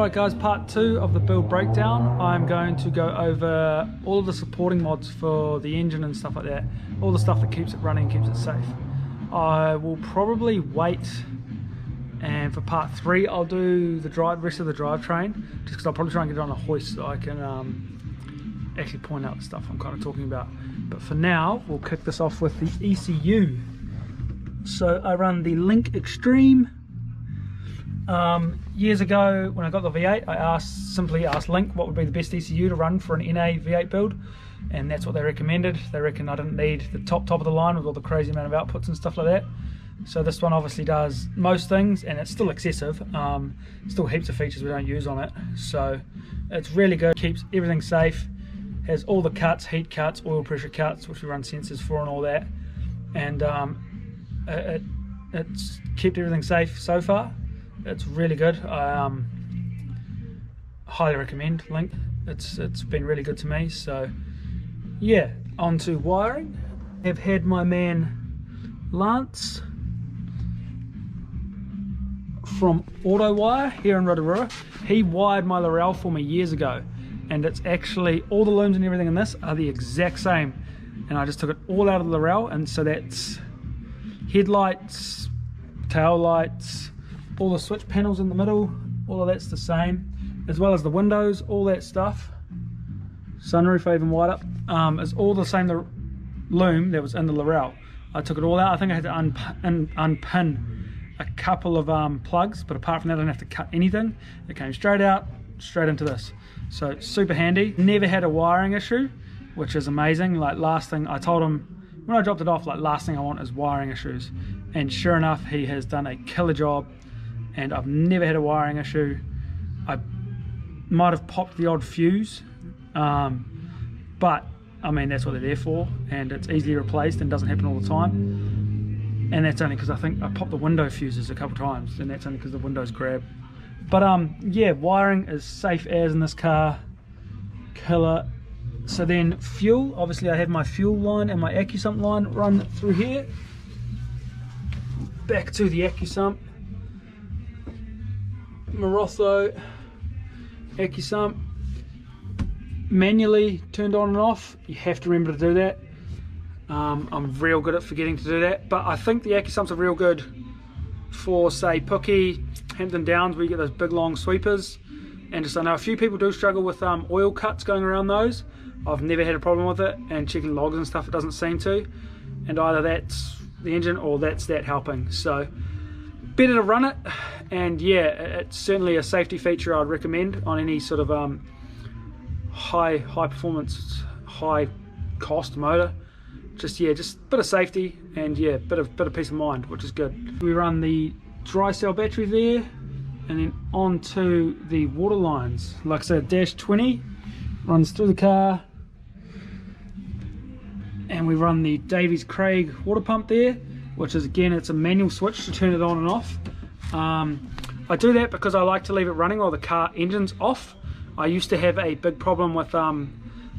Alright guys, part 2 of the build breakdown. I'm going to go over all of the supporting mods for the engine and stuff like that. All the stuff that keeps it running, keeps it safe. I will probably wait, and for part 3 I'll do the rest of the drivetrain, just because I'll probably try and get it on a hoist so I can actually point out the stuff I'm kind of talking about. But for now, we'll kick this off with the ECU. So I run the Link Extreme. Years ago when I got the V8, I simply asked Link what would be the best ECU to run for an NA V8 build, and that's what they recommended. They reckon I didn't need the top of the line with all the crazy amount of outputs and stuff like that. So this one obviously does most things, and it's still excessive. Still heaps of features we don't use on it, so it's really good. Keeps everything safe, has all the cuts, heat cuts, oil pressure cuts, which we run sensors for and all that, and it's kept everything safe so far. It's really good. I highly recommend Link. It's been really good to me. So yeah, on to wiring. I've had my man Lance from AutoWire here in Rotorua. He wired my Lorel for me years ago, and it's actually all the looms and everything in this are the exact same, and I just took it all out of the Lorel, and so that's headlights, tail lights, all the switch panels in the middle, all of that's the same, as well as the windows, all that stuff. Sunroof I even wired up, is all the same the loom that was in the Lorel. I took it all out. I think I had to unpin a couple of plugs, but apart from that I didn't have to cut anything. It came straight out, straight into this. So super handy. Never had a wiring issue, which is amazing. Like last thing I told him when I dropped it off, like last thing I want is wiring issues, and sure enough he has done a killer job, and I've never had a wiring issue. I might have popped the odd fuse, but I mean that's what they're there for, and it's easily replaced and doesn't happen all the time. And that's only because I think I popped the window fuses a couple times, and that's only because the windows grab. But yeah, wiring is safe as in this car. Killer. So then fuel, obviously I have my fuel line and my AccuSump line run through here. Back to the AccuSump. Marotho AccuSump, manually turned on and off. You have to remember to do that. I'm real good at forgetting to do that, but I think the AccuSumps are real good for, say, Pookie, Hampton Downs, where you get those big long sweepers. And just I know a few people do struggle with oil cuts going around those. I've never had a problem with it, and checking logs and stuff it doesn't seem to, and either that's the engine or that's that helping. So better to run it, and yeah, it's certainly a safety feature I'd recommend on any sort of high performance, high cost motor. Just a bit of safety, and yeah, bit of peace of mind, which is good. We run the dry cell battery there, and then onto the water lines. Like I said, dash 20 runs through the car, and we run the Davies Craig water pump there, which is, again, it's a manual switch to turn it on and off. I do that because I like to leave it running while the car engine's off. I used to have a big problem with the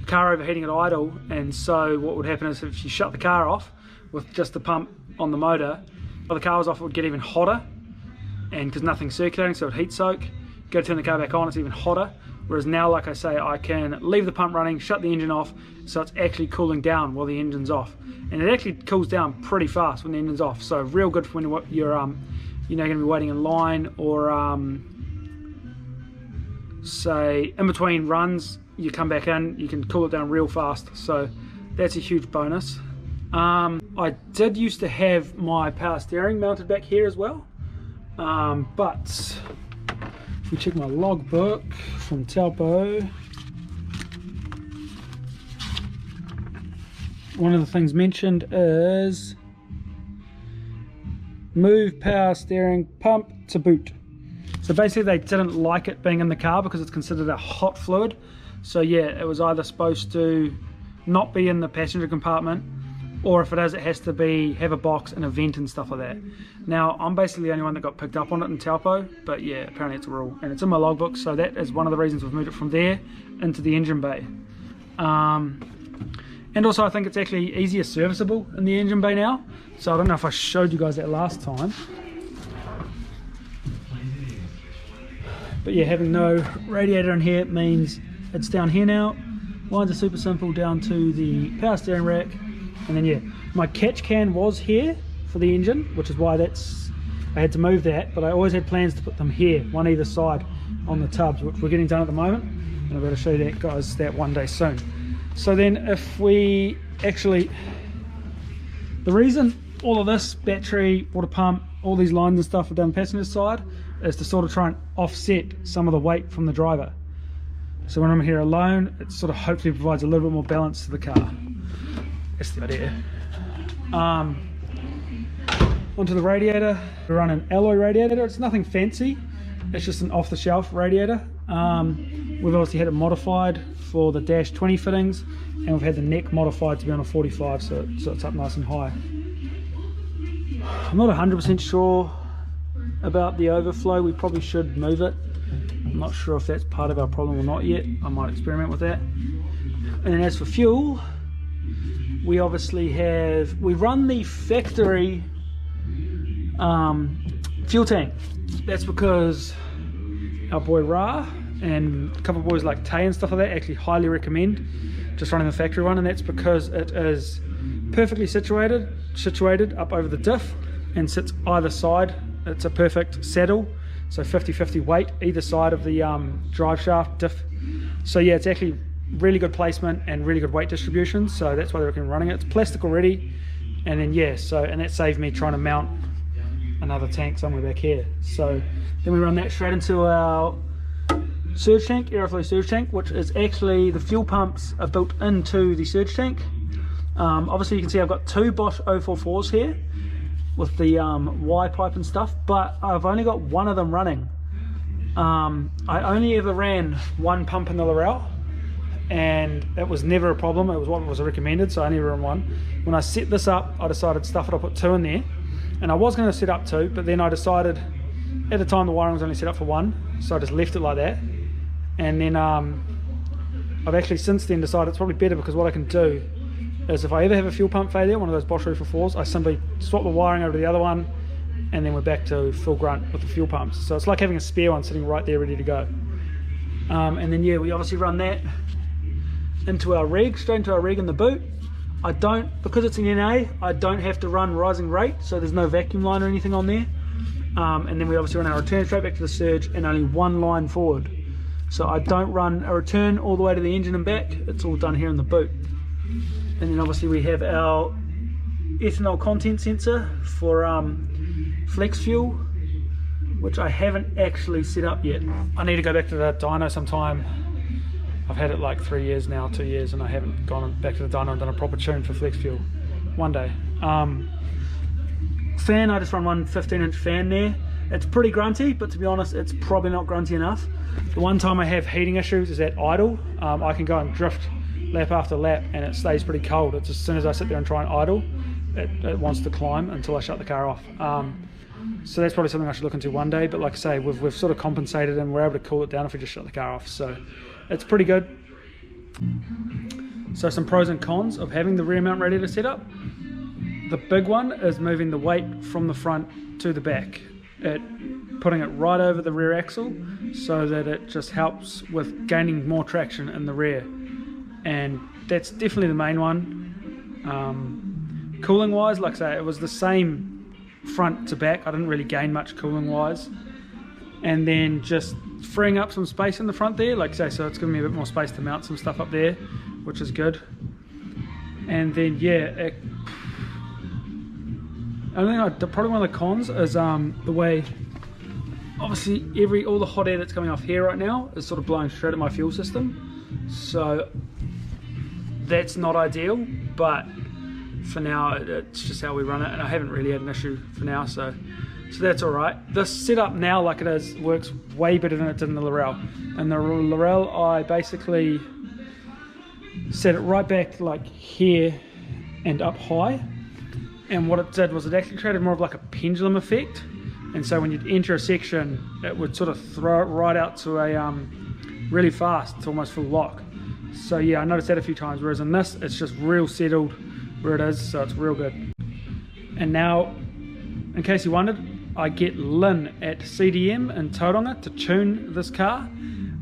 car overheating at idle, and so what would happen is if you shut the car off with just the pump on the motor, while the car was off, it would get even hotter, and because nothing's circulating, so it would heat soak. Go to turn the car back on, it's even hotter. Whereas now, like I say, I can leave the pump running, shut the engine off, so it's actually cooling down while the engine's off, and it actually cools down pretty fast when the engine's off. So real good for when you're going to be waiting in line, or say in between runs, you come back in, you can cool it down real fast. So that's a huge bonus. I did used to have my power steering mounted back here as well, but if we check my logbook from Taupo, one of the things mentioned is move power steering pump to boot. So basically they didn't like it being in the car because it's considered a hot fluid. So yeah, it was either supposed to not be in the passenger compartment, or if it is, it has to have a box and a vent and stuff like that. Now, I'm basically the only one that got picked up on it in Taupo, but yeah, apparently it's a rule, and it's in my logbook, so that is one of the reasons we've moved it from there into the engine bay. And also I think it's actually easier serviceable in the engine bay now, so I don't know if I showed you guys that last time. But yeah, having no radiator in here means it's down here now. Lines are super simple down to the power steering rack. And then yeah, my catch can was here for the engine, which is why I had to move that, but I always had plans to put them here, one either side on the tubs, which we're getting done at the moment. And I'm going to show you that, guys, that one day soon. So then if we actually, the reason all of this battery, water pump, all these lines and stuff are down the passenger side is to sort of try and offset some of the weight from the driver. So when I'm here alone, it sort of hopefully provides a little bit more balance to the car. That's the idea. Onto the radiator. We run an alloy radiator. It's nothing fancy. It's just an off-the-shelf radiator. We've obviously had it modified for the dash 20 fittings, and we've had the neck modified to be on a 45, so it's up nice and high. I'm not 100% sure about the overflow. We probably should move it. I'm not sure if that's part of our problem or not yet. I might experiment with that. And then as for fuel, we obviously we run the factory fuel tank. That's because our boy Ra and a couple of boys like Tay and stuff like that actually highly recommend just running the factory one, and that's because it is perfectly situated up over the diff and sits either side. It's a perfect saddle, so 50-50 weight either side of the drive shaft diff. So yeah, it's actually really good placement and really good weight distribution, so that's why they recommend running it. It's plastic already, and then yeah, and that saved me trying to mount another tank somewhere back here. So then we run that straight into our surge tank, aeroflow surge tank, which is actually the fuel pumps are built into the surge tank. Obviously you can see I've got two Bosch 044s here with the Y pipe and stuff, but I've only got one of them running. I only ever ran one pump in the Laurel, and it was never a problem. It was what was recommended, so I only ran one. When I set this up, I decided stuff it, I put two in there, and I was going to set up two, but then I decided at the time the wiring was only set up for one, so I just left it like that. And then I've actually since then decided it's probably better, because what I can do is if I ever have a fuel pump failure, one of those Bosch 044s, I simply swap the wiring over to the other one, and then we're back to full grunt with the fuel pumps. So it's like having a spare one sitting right there ready to go. And then yeah, we obviously run that into our rig, straight into our rig in the boot. I don't, because it's an NA, I don't have to run rising rate, so there's no vacuum line or anything on there. And then we obviously run our return straight back to the surge and only one line forward. So I don't run a return all the way to the engine and back, it's all done here in the boot. And then obviously we have our ethanol content sensor for flex fuel, which I haven't actually set up yet. I need to go back to the dyno sometime. I've had it like 3 years now, 2 years, and I haven't gone back to the dyno and done a proper tune for flex fuel. One day. Fan, I just run one 15-inch fan there. It's pretty grunty, but to be honest, it's probably not grunty enough. The one time I have heating issues is at idle. I can go and drift lap after lap, and it stays pretty cold. It's as soon as I sit there and try and idle, it wants to climb until I shut the car off. So that's probably something I should look into one day, but like I say, we've sort of compensated and we're able to cool it down if we just shut the car off. So it's pretty good. So some pros and cons of having the rear mount radiator set up. The big one is moving the weight from the front to the back. Putting it right over the rear axle so that it just helps with gaining more traction in the rear. And that's definitely the main one. Cooling wise, like I say, it was the same front to back. I didn't really gain much cooling wise. And then just freeing up some space in the front there, like I say, so it's giving me a bit more space to mount some stuff up there, which is good. And then yeah, probably one of the cons is the way, obviously all the hot air that's coming off here right now is sort of blowing straight at my fuel system, so that's not ideal, but for now it's just how we run it, and I haven't really had an issue for now, so that's all right. This setup now, like it is, works way better than it did in the Laurel. And the Laurel, I basically set it right back like here and up high, and what it did was it actually created more of like a pendulum effect, and so when you'd enter a section it would sort of throw it right out to a really fast to almost full lock. So yeah, I noticed that a few times, whereas in this it's just real settled where it is, so it's real good. And now, in case you wondered, I get Lynn at CDM in Tauranga to tune this car.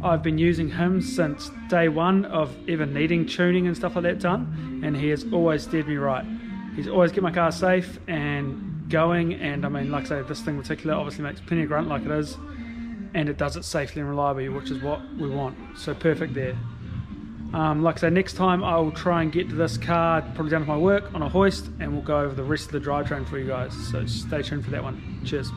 I've been using him since day one of ever needing tuning and stuff like that done, and he has always steered me right. He's always kept my car safe and going, and I mean, like I say, this thing in particular obviously makes plenty of grunt like it is, and it does it safely and reliably, which is what we want. So perfect there. Like I say, next time I will try and get to this car, probably down to my work on a hoist, and we'll go over the rest of the drivetrain for you guys. So stay tuned for that one. Cheers.